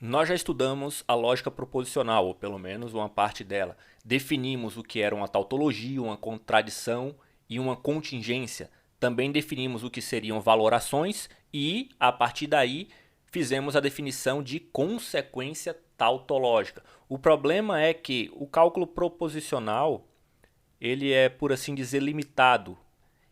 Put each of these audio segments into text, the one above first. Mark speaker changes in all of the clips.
Speaker 1: Nós já estudamos a lógica proposicional, ou pelo menos uma parte dela. Definimos o que era uma tautologia, uma contradição e uma contingência. Também definimos o que seriam valorações e, a partir daí, fizemos a definição de consequência tautológica. O problema é que o cálculo proposicional, ele é, por assim dizer, limitado.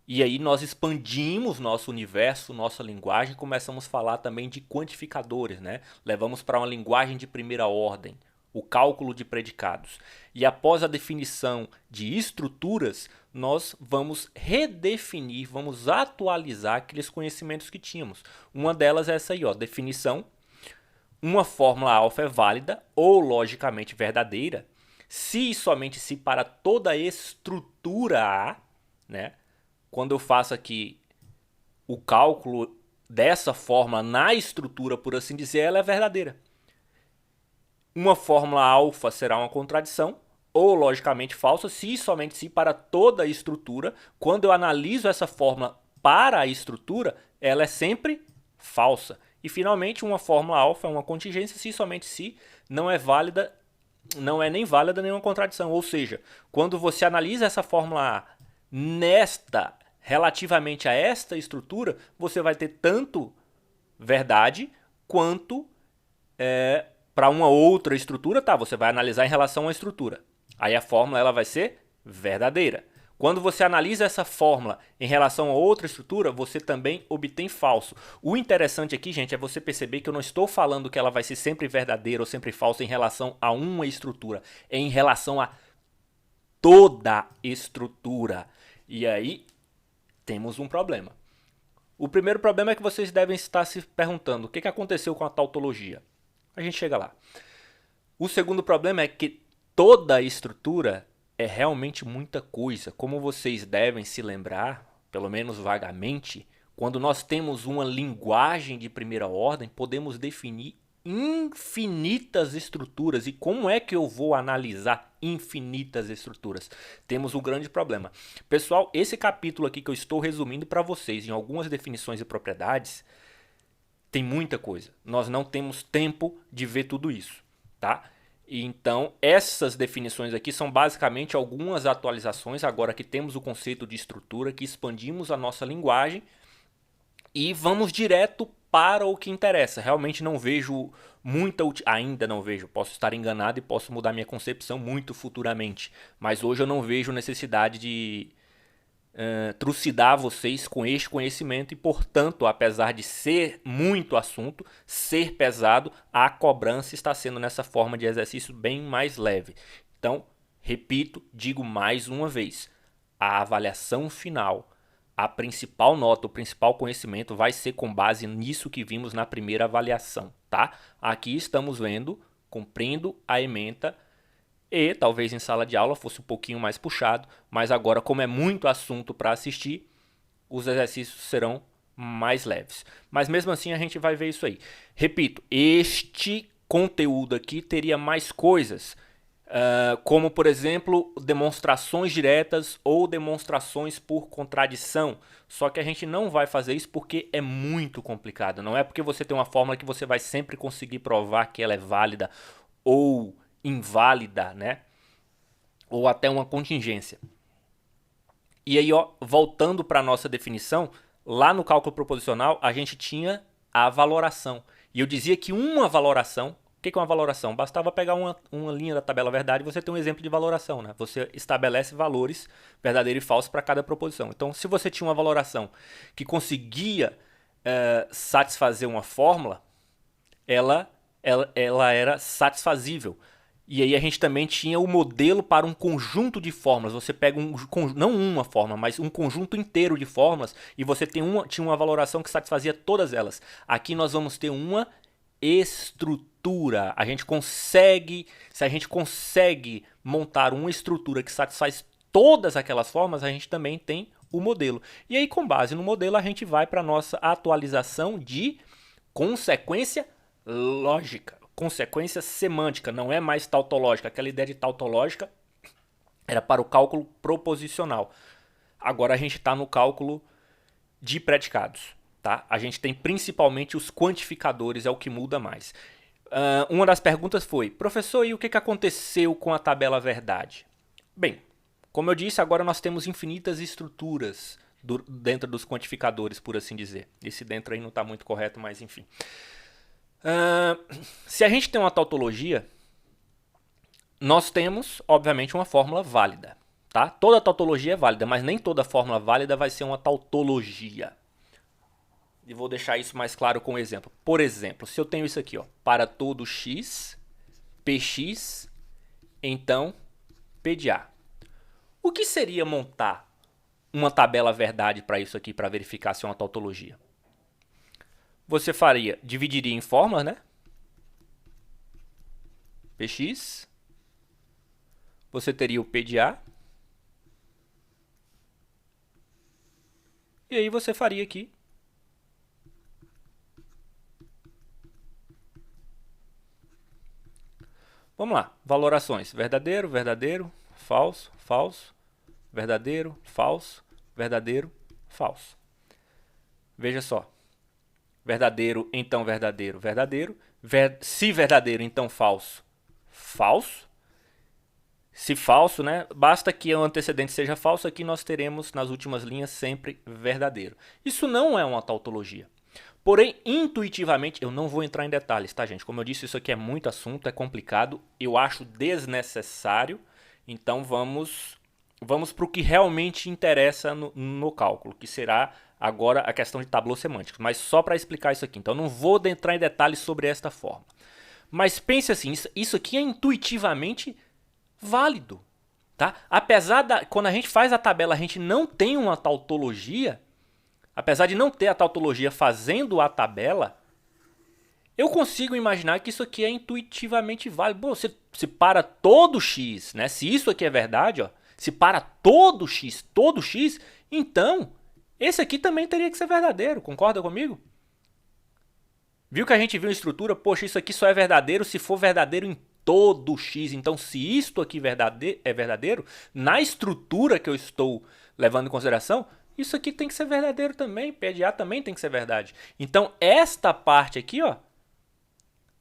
Speaker 1: E aí nós expandimos nosso universo, nossa linguagem, e começamos a falar também de quantificadores, né? Levamos para uma linguagem de primeira ordem, o cálculo de predicados. E após a definição de estruturas, nós vamos redefinir, vamos atualizar aqueles conhecimentos que tínhamos. Uma delas é essa aí, ó, definição. Uma fórmula alfa é válida ou logicamente verdadeira se e somente se para toda estrutura A, né? Quando eu faço aqui o cálculo dessa fórmula na estrutura, por assim dizer, ela é verdadeira. Uma fórmula alfa será uma contradição, ou logicamente falsa, se e somente se para toda a estrutura, quando eu analiso essa fórmula para a estrutura, ela é sempre falsa. E finalmente, uma fórmula alfa é uma contingência, se e somente se não é válida, não é nem válida nem uma contradição. Ou seja, quando você analisa essa fórmula A nesta relativamente a esta estrutura, você vai ter tanto verdade quanto para uma outra estrutura, tá? Você vai analisar em relação à estrutura. Aí a fórmula ela vai ser verdadeira. Quando você analisa essa fórmula em relação a outra estrutura, você também obtém falso. O interessante aqui, gente, é você perceber que eu não estou falando que ela vai ser sempre verdadeira ou sempre falsa em relação a uma estrutura. É em relação a toda estrutura. E aí temos um problema. O primeiro problema é que vocês devem estar se perguntando o que aconteceu com a tautologia. A gente chega lá. O segundo problema é que toda estrutura é realmente muita coisa. Como vocês devem se lembrar, pelo menos vagamente, quando nós temos uma linguagem de primeira ordem, podemos definir infinitas estruturas. E como é que eu vou analisar infinitas estruturas? Temos um grande problema. Pessoal, esse capítulo aqui que eu estou resumindo para vocês em algumas definições e propriedades, tem muita coisa. Nós não temos tempo de ver tudo isso, tá? E então, essas definições aqui são basicamente algumas atualizações, agora que temos o conceito de estrutura, que expandimos a nossa linguagem e vamos direto para o que interessa. Realmente não vejo muita ainda não vejo, posso estar enganado e posso mudar minha concepção muito futuramente, mas hoje eu não vejo necessidade de trucidar vocês com este conhecimento e, portanto, apesar de ser muito assunto, ser pesado, a cobrança está sendo nessa forma de exercício bem mais leve. Então, repito, digo mais uma vez, a avaliação final, a principal nota, o principal conhecimento vai ser com base nisso que vimos na primeira avaliação, tá? Aqui estamos vendo, cumprindo a ementa, e talvez em sala de aula fosse um pouquinho mais puxado, mas agora, como é muito assunto para assistir, os exercícios serão mais leves. Mas mesmo assim a gente vai ver isso aí. Repito, este conteúdo aqui teria mais coisas, como por exemplo demonstrações diretas ou demonstrações por contradição. Só que a gente não vai fazer isso porque é muito complicado. Não é porque você tem uma fórmula que você vai sempre conseguir provar que ela é válida ou inválida, né? Ou até uma contingência. E aí, ó, voltando para a nossa definição, lá no cálculo proposicional a gente tinha a valoração. E eu dizia que uma valoração, o que é uma valoração? Bastava pegar uma linha da tabela verdade e você tem um exemplo de valoração, né? Você estabelece valores verdadeiro e falso para cada proposição. Então, se você tinha uma valoração que conseguia satisfazer uma fórmula, ela era satisfazível. E aí a gente também tinha o modelo para um conjunto de fórmulas. Você pega não uma fórmula, mas um conjunto inteiro de fórmulas e você tinha uma valoração que satisfazia todas elas. Aqui nós vamos ter uma estrutura. Se a gente consegue montar uma estrutura que satisfaz todas aquelas formas, a gente também tem o modelo. E aí, com base no modelo, a gente vai para a nossa atualização de consequência lógica, consequência semântica, não é mais tautológica. Aquela ideia de tautológica era para o cálculo proposicional. Agora a gente está no cálculo de predicados, tá? A gente tem principalmente os quantificadores, é o que muda mais. Uma das perguntas foi, professor, e o que aconteceu com a tabela verdade? Bem, como eu disse, agora nós temos infinitas estruturas dentro dos quantificadores, por assim dizer. Esse dentro aí não está muito correto, mas enfim. Se a gente tem uma tautologia, nós temos, obviamente, uma fórmula válida. Tá? Toda tautologia é válida, mas nem toda fórmula válida vai ser uma tautologia. E vou deixar isso mais claro com um exemplo. Por exemplo, se eu tenho isso aqui, ó, para todo x, px, então p de a. O que seria montar uma tabela verdade para isso aqui, para verificar se é uma tautologia? Você dividiria em fórmulas, né? Px, você teria o p de a, e aí você faria aqui vamos lá, valorações, verdadeiro, verdadeiro, falso, falso, verdadeiro, falso, verdadeiro, falso. Veja só, verdadeiro, então verdadeiro, verdadeiro, se verdadeiro, então falso, falso. Se falso, né, basta que o antecedente seja falso, aqui nós teremos nas últimas linhas sempre verdadeiro. Isso não é uma tautologia. Porém, intuitivamente, eu não vou entrar em detalhes, tá, gente? Como eu disse, isso aqui é muito assunto, é complicado, eu acho desnecessário, então vamos para o que realmente interessa no cálculo, que será agora a questão de tablô semântico, mas só para explicar isso aqui. Então, eu não vou entrar em detalhes sobre esta forma. Mas pense assim, isso aqui é intuitivamente válido, tá? Apesar quando a gente faz a tabela, a gente não tem uma tautologia. Apesar de não ter a tautologia fazendo a tabela, eu consigo imaginar que isso aqui é intuitivamente válido. Bom, se para todo x, né? Se isso aqui é verdade, ó, se para todo x, então esse aqui também teria que ser verdadeiro. Concorda comigo? Viu que a gente viu a estrutura? Poxa, isso aqui só é verdadeiro se for verdadeiro em todo x. Então, se isto aqui é verdadeiro, na estrutura que eu estou levando em consideração, isso aqui tem que ser verdadeiro também, P de A também tem que ser verdade. Então, esta parte aqui, ó.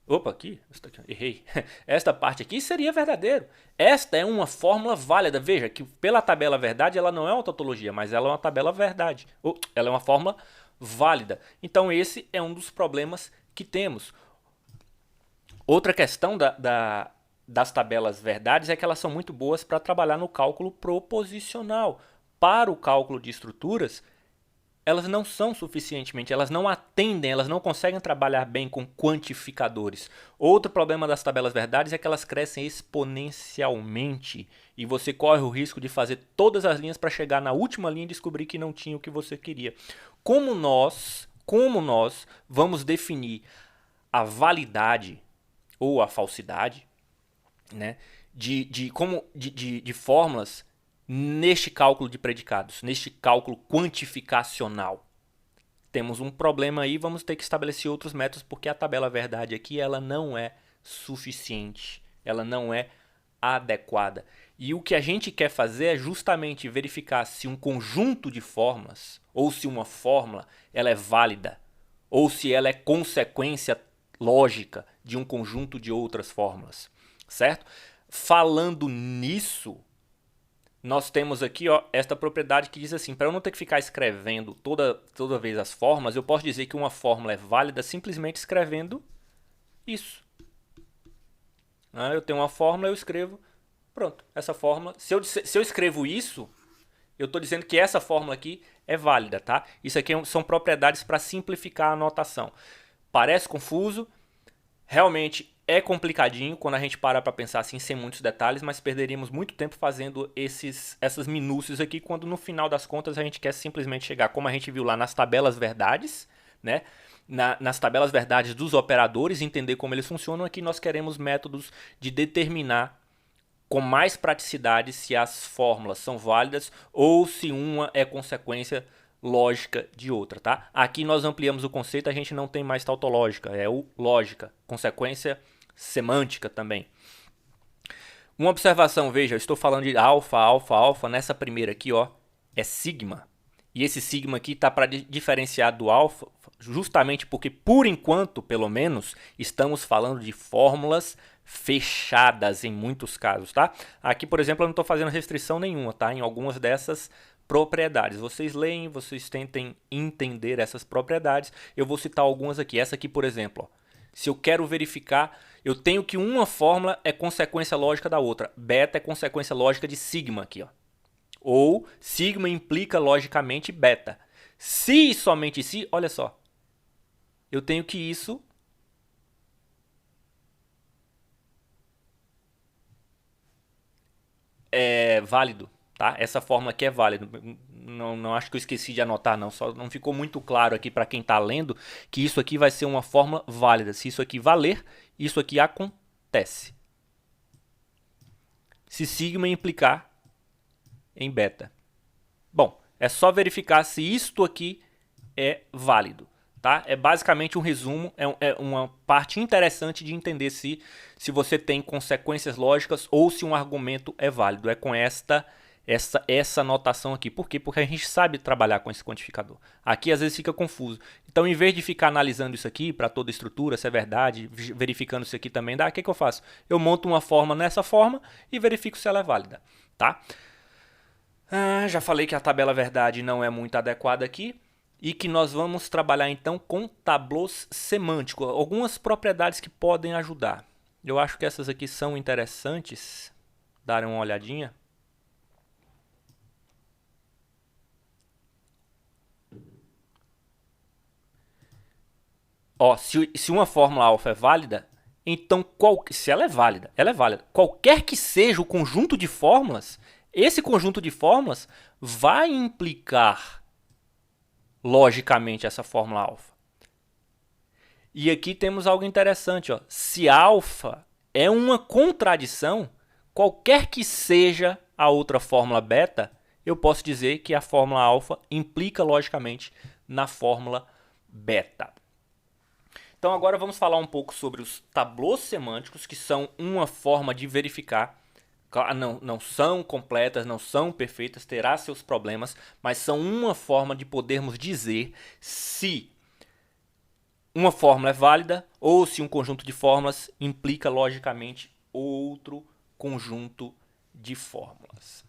Speaker 1: Opa, aqui, errei. Esta parte aqui seria verdadeiro. Esta é uma fórmula válida. Veja que pela tabela verdade, ela não é uma tautologia, mas ela é uma tabela verdade. Ela é uma fórmula válida. Então, esse é um dos problemas que temos. Outra questão das tabelas verdades é que elas são muito boas para trabalhar no cálculo proposicional. Para o cálculo de estruturas, elas não são suficientemente, elas não atendem, elas não conseguem trabalhar bem com quantificadores. Outro problema das tabelas verdades é que elas crescem exponencialmente e você corre o risco de fazer todas as linhas para chegar na última linha e descobrir que não tinha o que você queria. Como nós vamos definir a validade ou a falsidade, né, de fórmulas neste cálculo de predicados, neste cálculo quantificacional? Temos um problema aí, vamos ter que estabelecer outros métodos, porque a tabela verdade aqui ela não é suficiente, ela não é adequada. E o que a gente quer fazer é justamente verificar se um conjunto de fórmulas, ou se uma fórmula ela é válida, ou se ela é consequência lógica de um conjunto de outras fórmulas, certo? Falando nisso, nós temos aqui, ó, esta propriedade que diz assim, para eu não ter que ficar escrevendo toda vez as fórmulas, eu posso dizer que uma fórmula é válida simplesmente escrevendo isso. Eu tenho uma fórmula, eu escrevo, pronto, essa fórmula, se eu escrevo isso, eu estou dizendo que essa fórmula aqui é válida, tá? Isso aqui são propriedades para simplificar a notação. Parece confuso, realmente é complicadinho quando a gente para pensar assim sem muitos detalhes, mas perderíamos muito tempo fazendo essas minúcias aqui, quando no final das contas a gente quer simplesmente chegar, como a gente viu lá nas tabelas verdades, né? Nas tabelas verdades dos operadores, entender como eles funcionam. Aqui nós queremos métodos de determinar com mais praticidade se as fórmulas são válidas ou se uma é consequência lógica de outra, tá? Aqui nós ampliamos o conceito, a gente não tem mais tautológica, é o lógica, consequência semântica também. Uma observação, veja, eu estou falando de alfa, alfa, alfa, nessa primeira aqui, ó, é sigma. E esse sigma aqui está para diferenciar do alfa, justamente porque, por enquanto, pelo menos, estamos falando de fórmulas fechadas em muitos casos, tá? Aqui, por exemplo, eu não estou fazendo restrição nenhuma, tá? Em algumas dessas propriedades. Vocês leem, vocês tentem entender essas propriedades. Eu vou citar algumas aqui. Essa aqui, por exemplo, ó. Se eu quero verificar, eu tenho que uma fórmula é consequência lógica da outra. Beta é consequência lógica de sigma aqui, ó. Ou sigma implica logicamente beta. Se e somente se, olha só, eu tenho que isso é válido, tá? Essa fórmula aqui é válida. Não acho que eu esqueci de anotar, não. Só não ficou muito claro aqui para quem está lendo que isso aqui vai ser uma fórmula válida. Se isso aqui valer, isso aqui acontece. Se sigma implicar em beta. Bom, é só verificar se isto aqui é válido. Tá? É basicamente um resumo, é uma parte interessante de entender se você tem consequências lógicas ou se um argumento é válido. É com essa notação aqui. Por quê? Porque a gente sabe trabalhar com esse quantificador. Aqui às vezes fica confuso. Então, em vez de ficar analisando isso aqui para toda estrutura, se é verdade, verificando isso aqui também, o que eu faço? Eu monto uma forma nessa forma e verifico se ela é válida. Tá? Já falei que a tabela verdade não é muito adequada aqui. E que nós vamos trabalhar então com tablôs semânticos, algumas propriedades que podem ajudar. Eu acho que essas aqui são interessantes, darem uma olhadinha. Ó, se uma fórmula alfa é válida, então se ela é válida, Qualquer que seja o conjunto de fórmulas, esse conjunto de fórmulas vai implicar logicamente essa fórmula alfa. E aqui temos algo interessante, ó. Se alfa é uma contradição, qualquer que seja a outra fórmula beta, eu posso dizer que a fórmula alfa implica logicamente na fórmula beta. Então agora vamos falar um pouco sobre os tablôs semânticos, que são uma forma de verificar. Não são completas, não são perfeitas, terá seus problemas, mas são uma forma de podermos dizer se uma fórmula é válida ou se um conjunto de fórmulas implica logicamente outro conjunto de fórmulas.